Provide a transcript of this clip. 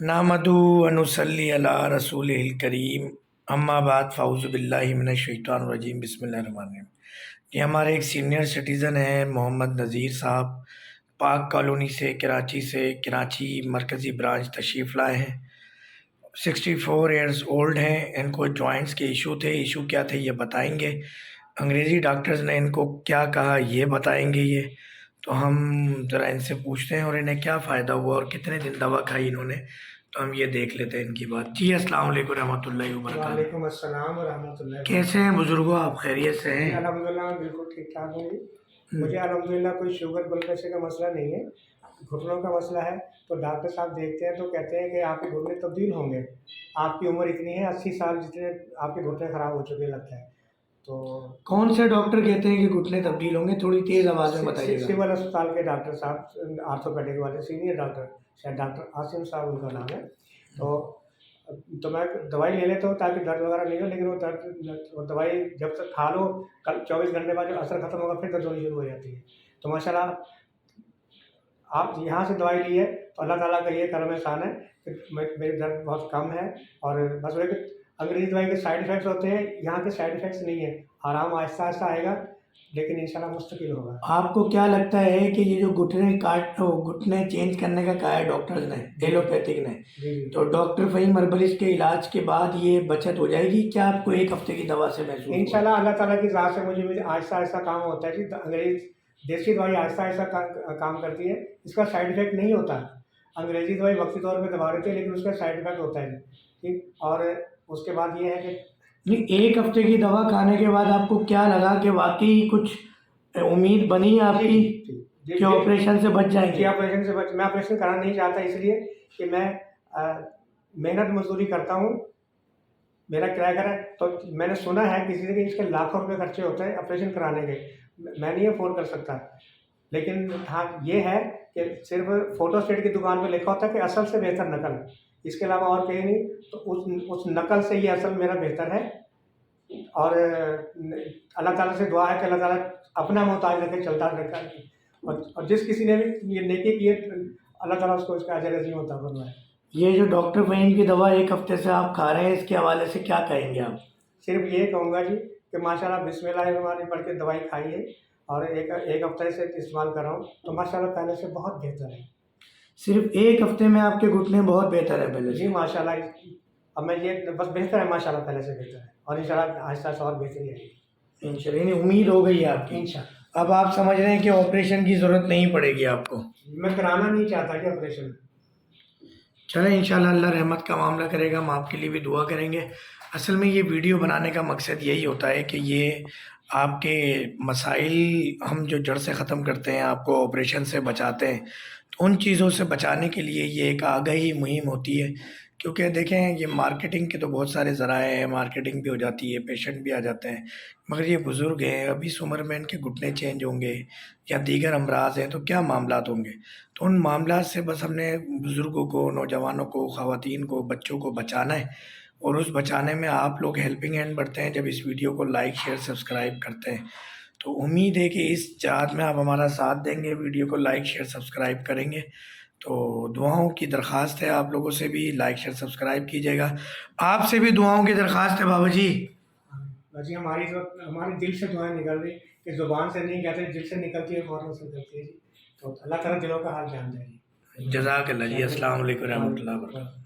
नामदू अनुसल्ली अला रसूलिल करीम अम्मा बाद फ़ाउज़ु बिल्लाहि मिनश शैतानिर रजीम बिस्मिल्लाहिर रहमानिर रहीम। ये हमारे एक सीनियर सिटीज़न हैं मोहम्मद नज़ीर साहब, पाक कॉलोनी से कराची मरकज़ी ब्रांच तशरीफ़ लाए हैं। 64 ईयर्स ओल्ड हैं। इनको जॉइंट्स के इशू थे। इशू क्या थे ये बताएंगे। अंग्रेज़ी डॉक्टर्स ने इनको क्या कहा ये बताएंगे ये। तो हम ज़रा इनसे पूछते हैं और इन्हें क्या फ़ायदा हुआ और कितने दिन दवा खाई इन्होंने, तो हम ये देख लेते हैं इनकी बात। जी अस्सलाम वालेकुम रहमतुल्लाहि व बरकातहू। वालेकुम अस्सलाम व रहमतुल्लाहि। कैसे हैं बुजुर्गो, आप खैरियत से जी हैं? अल्हम्दुलिल्लाह मैं बिल्कुल ठीक ठाक हूँ जी। मुझे अल्हम्दुलिल्लाह कोई शुगर ब्लड प्रेशर का मसला नहीं है, घुटनों का मसला है। तो डॉक्टर साहब देखते हैं तो कहते हैं कि आपके घुटने तब्दील होंगे। आपकी उम्र इतनी है, 80 साल जितने आपके घुटने ख़राब हो चुके लगता है। तो कौन से डॉक्टर कहते हैं कि घुटने तब्दील होंगे? थोड़ी तेज़ आवाज़ में बताइएगा। सिविल अस्पताल के डॉक्टर साहब, आर्थोपेडिक वाले सीनियर डॉक्टर, शायद डॉक्टर आसिम साहब उनका नाम है। तो मैं दवाई ले लेता हूँ ताकि दर्द वगैरह नहीं हो, लेकिन वो दवाई जब तक खा लो, कल 24 घंटे बाद जब असर खत्म होगा फिर दर्द होनी शुरू हो जाती है। तो माशाल्लाह आप यहाँ से दवाई ली है तो अल्लाह ताला का ये करम एहसान है कि मेरी दर्द बहुत कम है। और बस वही कि अंग्रेज़ी दवाई के साइड इफ़ेक्ट्स होते हैं, यहाँ के साइड इफ़ेक्ट्स नहीं है। आराम आहिस्ता-आहिस्ता आएगा, लेकिन इंशाल्लाह मुस्तकिल होगा। आपको क्या लगता है कि ये जो घुटने चेंज करने का कहा है डॉक्टर्स ने, एलोपैथिक ने, जी, जी। तो डॉक्टर फ़हीम हर्बलिस्ट के इलाज के बाद ये बचत हो जाएगी? क्या आपको 1 हफ्ते की दवा से महसूस हुआ? इंशाल्लाह अल्लाह ताला की ज़ात से मुझे आहिस्ता-आहिस्ता काम होता है जी। देसी दवाई आहिस्ता-आहिस्ता काम करती है, इसका साइड इफ़ेक्ट नहीं होता। अंग्रेज़ी दवाई वक़्ती तौर पे दबा देती है, लेकिन उसका साइड इफ़ेक्ट होता है, ठीक। और उसके बाद ये है कि नहीं, 1 हफ्ते की दवा खाने के बाद आपको क्या लगा कि वाक़ई कुछ उम्मीद बनी आपकी जी, कि ऑपरेशन से बच जी, जाएँगे? ऑपरेशन से बच मैं ऑपरेशन कराना नहीं चाहता, इसलिए कि मैं मेहनत मज़दूरी करता हूँ, मेरा किराया है। तो मैंने सुना है किसी से कि इसके लाखों रुपए खर्चे होते हैं ऑपरेशन कराने के। मैं नहीं अफ़ोर्ड कर सकता। लेकिन हाँ, ये है कि सिर्फ़ फ़ोटोस्टेट की दुकान पे लिखा होता है कि असल से बेहतर नकल, इसके अलावा और कहीं नहीं। तो उस नकल से ये असल मेरा बेहतर है। और अल्लाह ताला से दुआ है कि अल्लाह ताला अपना मोहताज रखे, चलता रखे। और जिस किसी ने भी ये नेकी की है, अल्लाह ताला उसको उसका अजर अज़ीम अता फरमाए। ये जो डॉक्टर फ़हीम की दवा 1 हफ्ते से आप खा रहे हैं, इसके हवाले से क्या कहेंगे आप? सिर्फ़ ये कहूँगा जी कि माशाल्लाह बिस्मिल्लाहिर्रहमानिर्रहीम पढ़ के दवाई खाइए। और एक हफ्ते से इस्तेमाल कर रहा हूँ, तो माशाल्लाह पहले से बहुत बेहतर है। सिर्फ़ 1 हफ्ते में आपके घुटने बहुत बेहतर है पहले जी से? माशाल्लाह। अब मैं ये बस बेहतर है, माशाल्लाह पहले से बेहतर है, और इंशाल्लाह आहिस्ता-आहिस्ता और बेहतरी आएगी। इंशाल्लाह, यानी उम्मीद हो गई है आपकी। इंशाल्लाह। अब आप समझ रहे हैं कि ऑपरेशन की ज़रूरत नहीं पड़ेगी आपको। मैं कराना नहीं चाहता कि ऑपरेशन। चलें, इंशाल्लाह अल्लाह रहमत का मामला करेगा, हम आपके लिए भी दुआ करेंगे। असल में ये वीडियो बनाने का मकसद यही होता है कि ये आपके मसाइल हम जो जड़ से ख़त्म करते हैं, आपको ऑपरेशन से बचाते हैं, तो उन चीज़ों से बचाने के लिए ये एक आगाही मुहिम होती है। क्योंकि देखें, ये मार्केटिंग के तो बहुत सारे ज़राए हैं, मार्केटिंग भी हो जाती है, पेशेंट भी आ जाते हैं, मगर ये बुज़ुर्ग हैं, अभी इस उम्र में इनके घुटने चेंज होंगे या दीगर अमराज़ हैं, तो क्या मामलात होंगे? तो उन मामलात से बस हमने बुज़ुर्गों को, नौजवानों को, ख़वातीन को, बच्चों को बचाना है। और उस बचाने में आप लोग हेल्पिंग हैंड बढ़ते हैं जब इस वीडियो को लाइक, शेयर, सब्सक्राइब करते हैं। तो उम्मीद है कि इस चाहत में आप हमारा साथ देंगे, वीडियो को लाइक, शेयर, सब्सक्राइब करेंगे। तो दुआओं की दरख्वास्त है, आप लोगों से भी लाइक, शेयर, सब्सक्राइब कीजिएगा। आपसे भी दुआओं की दरख्वास्त है बाबा जी। जी हमारी तो हमारे दिल से दुआएं निकल रही, कि ज़ुबान से नहीं कहते, दिल से निकलती है, फ़ौरन से निकलती है जी। तो अल्लाह ताला दिलों का हाल जानता है जी। जज़ाकल्लाह जी। अस्सलाम वालेकुम रहमतुल्लाहि व बरकातहू।